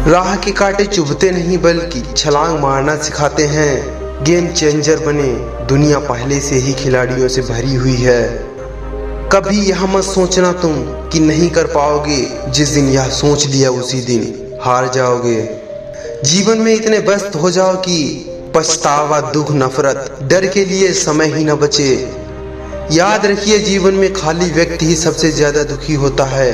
राह के कांटे चुभते नहीं बल्कि छलांग मारना सिखाते हैं। गेम चेंजर बने, दुनिया पहले से ही खिलाड़ियों से भरी हुई है। कभी यह मत सोचना तुम कि नहीं कर पाओगे, जिस दिन यह सोच लिया उसी दिन हार जाओगे। जीवन में इतने व्यस्त हो जाओ कि पछतावा, दुख, नफरत, डर के लिए समय ही न बचे। याद रखिए, जीवन में खाली व्यक्ति ही सबसे ज्यादा दुखी होता है।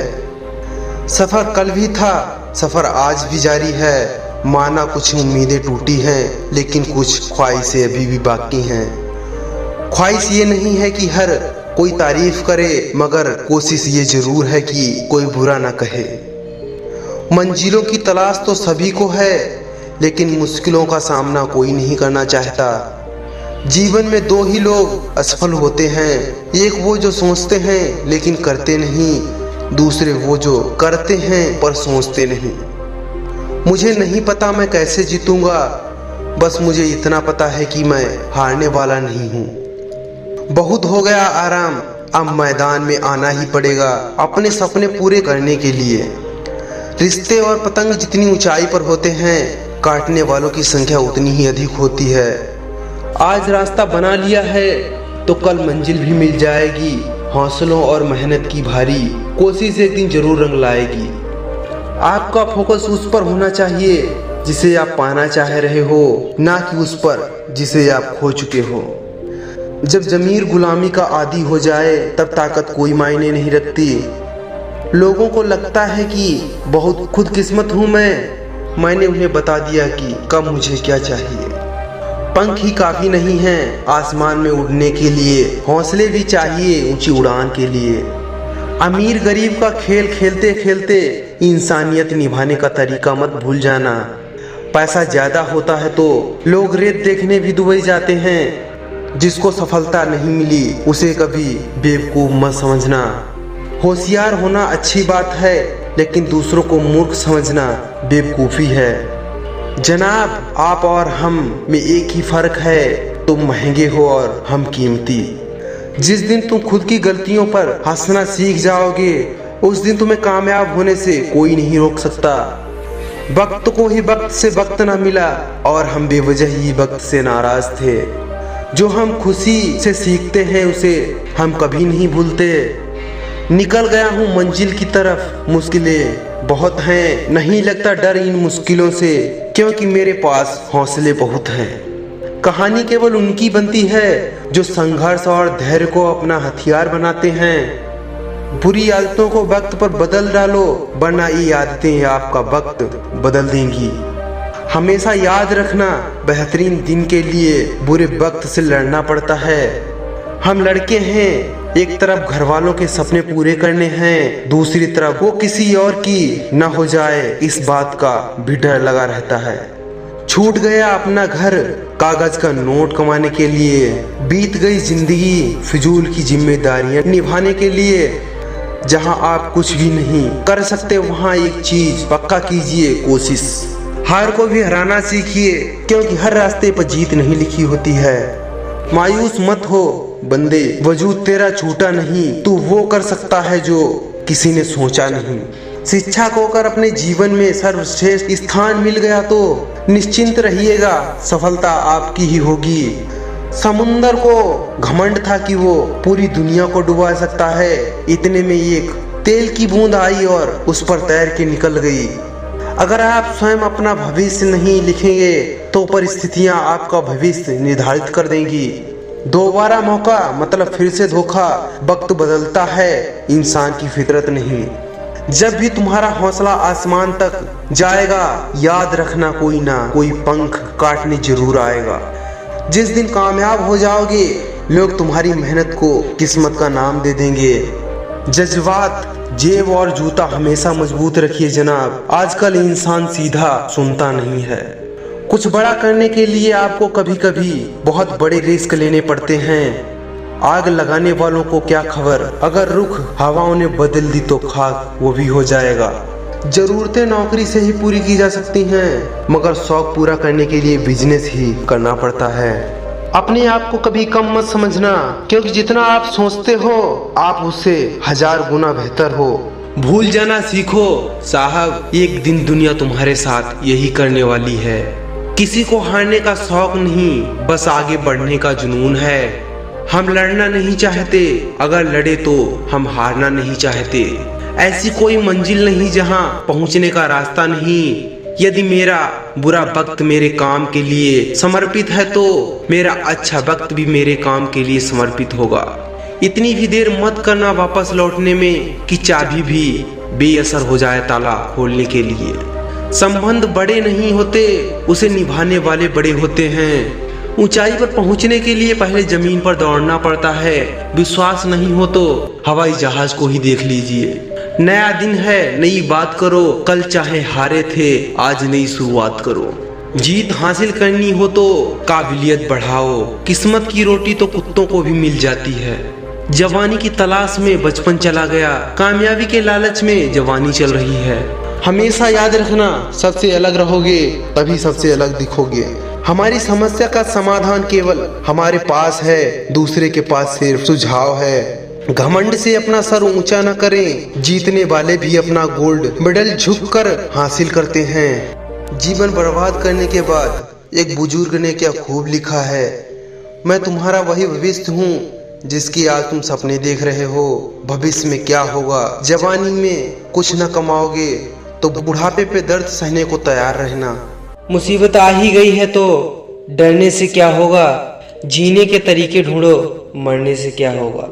सफर कल भी था, सफर आज भी जारी है। माना कुछ उम्मीदें टूटी हैं, लेकिन कुछ ख्वाहिशें अभी भी बाकी हैं। ख्वाहिश ये नहीं है कि हर कोई तारीफ करे, मगर कोशिश ये जरूर है कि कोई बुरा ना कहे। मंजिलों की तलाश तो सभी को है, लेकिन मुश्किलों का सामना कोई नहीं करना चाहता। जीवन में दो ही लोग असफल होते हैं, एक वो जो सोचते हैं लेकिन करते नहीं, दूसरे वो जो करते हैं पर सोचते नहीं। मुझे नहीं पता मैं कैसे जीतूंगा, बस मुझे इतना पता है कि मैं हारने वाला नहीं हूँ। बहुत हो गया आराम, अब मैदान में आना ही पड़ेगा अपने सपने पूरे करने के लिए। रिश्ते और पतंग जितनी ऊंचाई पर होते हैं, काटने वालों की संख्या उतनी ही अधिक होती है। आज रास्ता बना लिया है तो कल मंजिल भी मिल जाएगी। हौसलों और मेहनत की भारी कोशिश एक दिन जरूर रंग लाएगी। आपका फोकस उस पर होना चाहिए जिसे आप पाना चाह रहे हो, ना कि उस पर जिसे आप खो चुके हो। जब ज़मीर गुलामी का आदी हो जाए तब ताकत कोई मायने नहीं रखती। लोगों को लगता है कि बहुत खुदकिस्मत हूँ मैंने उन्हें बता दिया कि कब मुझे क्या चाहिए। पंख ही काफी नहीं हैं आसमान में उड़ने के लिए, हौसले भी चाहिए ऊंची उड़ान के लिए। अमीर गरीब का खेल खेलते खेलते इंसानियत निभाने का तरीका मत भूल जाना। पैसा ज्यादा होता है तो लोग रेत देखने भी दुबई जाते हैं। जिसको सफलता नहीं मिली उसे कभी बेवकूफ मत समझना। होशियार होना अच्छी बात है, लेकिन दूसरों को मूर्ख समझना बेवकूफ़ी है। जनाब, आप और हम में एक ही फर्क है, तुम महंगे हो और हम कीमती। जिस दिन तुम खुद की गलतियों पर हंसना सीख जाओगे, उस दिन तुम्हें कामयाब होने से कोई नहीं रोक सकता। वक्त को ही वक्त से वक्त ना मिला और हम बेवजह ही वक्त से नाराज थे। जो हम खुशी से सीखते हैं उसे हम कभी नहीं भूलते। निकल गया हूँ मंजिल की तरफ, मुश्किलें बहुत हैं, नहीं लगता डर इन मुश्किलों से, क्योंकि मेरे पास हौसले बहुत हैं। कहानी केवल उनकी बनती है जो संघर्ष और धैर्य को अपना हथियार बनाते हैं। बुरी आदतों को वक्त पर बदल डालो, वरना ये आदतें आपका वक्त बदल देंगी। हमेशा याद रखना, बेहतरीन दिन के लिए बुरे वक्त से लड़ना पड़ता है। हम लड़के हैं, एक तरफ घर वालों के सपने पूरे करने हैं, दूसरी तरफ वो किसी और की न हो जाए इस बात का भी डर लगा रहता है। छूट गया अपना घर कागज का नोट कमाने के लिए, बीत गई जिंदगी फिजूल की जिम्मेदारियां निभाने के लिए। जहां आप कुछ भी नहीं कर सकते, वहां एक चीज पक्का कीजिए, कोशिश। हार को भी हराना सीखिए, क्योंकि हर रास्ते पर जीत नहीं लिखी होती है। मायूस मत हो बंदे, वजूद तेरा छूटा नहीं, तू वो कर सकता है जो किसी ने सोचा नहीं। शिक्षा को कर अपने जीवन में सर्वश्रेष्ठ स्थान मिल गया तो निश्चिंत रहिएगा, सफलता आपकी ही होगी। समुंदर को घमंड था कि वो पूरी दुनिया को डुबा सकता है, इतने में एक तेल की बूंद आई और उस पर तैर के निकल गई। अगर आप स्वयं अपना भविष्य नहीं लिखेंगे तो परिस्थितियां आपका भविष्य निर्धारित कर देंगी। दोबारा मौका मतलब फिर से धोखा, वक्त बदलता है, इंसान की फितरत नहीं। जब भी तुम्हारा हौसला आसमान तक जाएगा, याद रखना कोई ना कोई पंख काटने जरूर आएगा। जिस दिन कामयाब हो जाओगे, लोग तुम्हारी मेहनत को किस्मत का नाम दे देंगे। जज्बात, जेब और जूता हमेशा मजबूत रखिए जनाब। आजकल इंसान सीधा सुनता नहीं है। कुछ बड़ा करने के लिए आपको कभी कभी बहुत बड़े रिस्क लेने पड़ते हैं। आग लगाने वालों को क्या खबर, अगर रुख हवाओं ने बदल दी तो खाक वो भी हो जाएगा। जरूरतें नौकरी से ही पूरी की जा सकती हैं, मगर शौक पूरा करने के लिए बिजनेस ही करना पड़ता है। अपने आप को कभी कम मत समझना, क्योंकि जितना आप सोचते हो आप उससे 1000 गुना बेहतर हो। भूल जाना सीखो साहब, एक दिन दुनिया तुम्हारे साथ यही करने वाली है। किसी को हारने का शौक नहीं, बस आगे बढ़ने का जुनून है। हम लड़ना नहीं चाहते, अगर लड़े तो हम हारना नहीं चाहते। ऐसी कोई मंजिल नहीं जहां पहुंचने का रास्ता नहीं। यदि मेरा बुरा वक्त मेरे काम के लिए समर्पित है तो मेरा अच्छा वक्त भी मेरे काम के लिए समर्पित होगा। इतनी भी देर मत करना वापस लौटने में कि चाबी भी बेअसर हो जाए ताला खोलने के लिए। संबंध बड़े नहीं होते, उसे निभाने वाले बड़े होते हैं। ऊंचाई पर पहुंचने के लिए पहले जमीन पर दौड़ना पड़ता है। विश्वास नहीं हो तो हवाई जहाज को ही देख लीजिए। नया दिन है, नई बात करो। कल चाहे हारे थे, आज नई शुरुआत करो। जीत हासिल करनी हो तो काबिलियत बढ़ाओ। किस्मत की रोटी तो कुत्तों को भी मिल जाती है। जवानी की तलाश में बचपन चला गया, कामयाबी के लालच में जवानी चल रही है। हमेशा याद रखना, सबसे अलग रहोगे तभी सबसे अलग दिखोगे। हमारी समस्या का समाधान केवल हमारे पास है, दूसरे के पास सिर्फ सुझाव है। घमंड से अपना सर ऊंचा न करें, जीतने वाले भी अपना गोल्ड मेडल झुककर हासिल करते हैं। जीवन बर्बाद करने के बाद एक बुजुर्ग ने क्या खूब लिखा है, मैं तुम्हारा वही भविष्य हूँ जिसकी आज तुम सपने देख रहे हो। भविष्य में क्या होगा, जवानी में कुछ न कमाओगे तो बुढ़ापे पे दर्द सहने को तैयार रहना। मुसीबत आ ही गई है तो डरने से क्या होगा, जीने के तरीके ढूंढो, मरने से क्या होगा।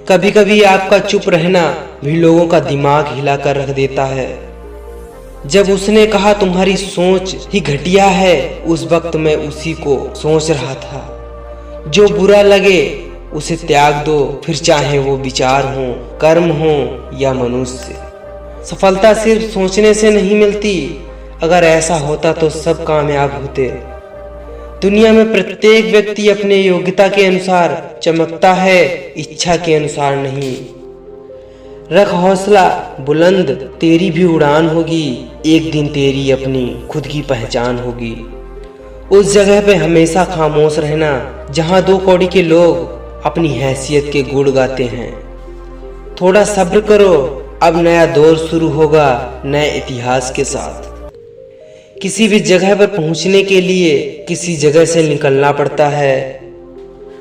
कभी कभी आपका चुप रहना भी लोगों का दिमाग हिला कर रख देता है। जब उसने कहा तुम्हारी सोच ही घटिया है, उस वक्त मैं उसी को सोच रहा था। जो बुरा लगे उसे त्याग दो, फिर चाहे वो विचार हो, कर्म हो या मनुष्य। सफलता सिर्फ सोचने से नहीं मिलती, अगर ऐसा होता तो सब कामयाब होते। दुनिया में प्रत्येक व्यक्ति अपने योग्यता के अनुसार चमकता है, इच्छा के अनुसार नहीं। रख हौसला बुलंद, तेरी भी उड़ान होगी। एक दिन तेरी अपनी खुद की पहचान होगी। उस जगह पे हमेशा खामोश रहना जहां दो कौड़ी के लोग अपनी हैसियत के गुण गाते हैं। थोड़ा सब्र करो, अब नया दौर शुरू होगा नए इतिहास के साथ। किसी भी जगह पर पहुंचने के लिए किसी जगह से निकलना पड़ता है।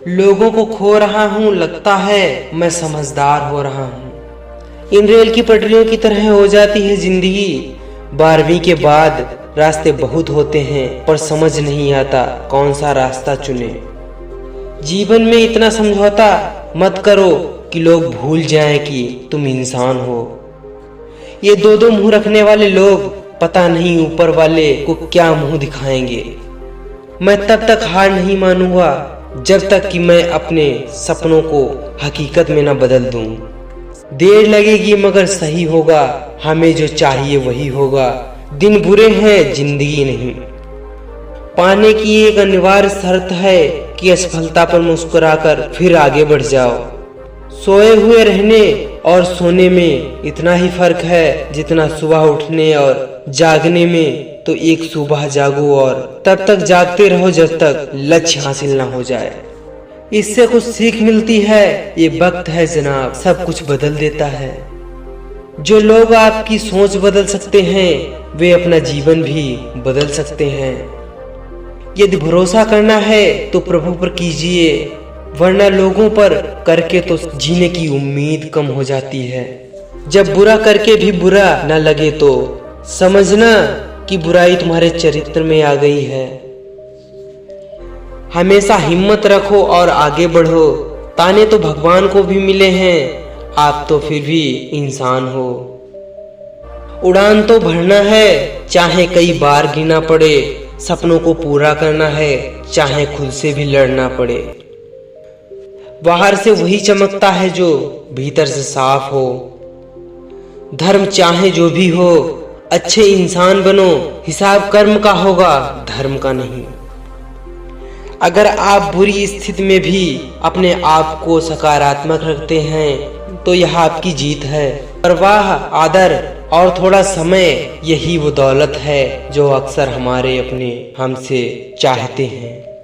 लोगों को खो रहा हूं, लगता है मैं समझदार हो रहा हूं। इन रेल की पटरियों की तरह हो जाती है जिंदगी। 12वीं के बाद रास्ते बहुत होते हैं, पर समझ नहीं आता कौन सा रास्ता चुने। जीवन में इतना समझौता मत करो कि लोग भूल जाएं कि तुम इंसान हो। ये दो मुंह रखने वाले लोग पता नहीं ऊपर वाले को क्या मुंह दिखाएंगे। मैं तब तक हार नहीं मानूंगा जब तक कि मैं अपने सपनों को हकीकत में न बदल दूं। देर लगेगी मगर सही होगा, हमें जो चाहिए वही होगा। दिन बुरे हैं, जिंदगी नहीं। पाने की एक अनिवार्य शर्त है कि असफलता पर मुस्कुराकर फिर आगे बढ़ जाओ। सोए हुए रहने और सोने में इतना ही फर्क है जितना सुबह उठने और जागने में। तो एक सुबह जागो और तब तक जागते रहो जब तक लक्ष्य हासिल ना हो जाए। इससे कुछ सीख मिलती है, ये वक्त है जनाब सब कुछ बदल देता है। जो लोग आपकी सोच बदल सकते हैं वे अपना जीवन भी बदल सकते हैं। यदि भरोसा करना है तो प्रभु पर कीजिए, वरना लोगों पर करके तो जीने की उम्मीद कम हो जाती है। जब बुरा करके भी बुरा न लगे तो समझना कि बुराई तुम्हारे चरित्र में आ गई है। हमेशा हिम्मत रखो और आगे बढ़ो। ताने तो भगवान को भी मिले हैं, आप तो फिर भी इंसान हो। उड़ान तो भरना है, चाहे कई बार गिरना पड़े। सपनों को पूरा करना है, चाहे खुद से भी लड़ना पड़े। बाहर से वही चमकता है जो भीतर से साफ हो। धर्म चाहे जो भी हो, अच्छे इंसान बनो। हिसाब कर्म का होगा, धर्म का नहीं। अगर आप बुरी स्थिति में भी अपने आप को सकारात्मक रखते हैं तो यह आपकी जीत है। परवाह, आदर और थोड़ा समय, यही वो दौलत है जो अक्सर हमारे अपने हमसे चाहते हैं।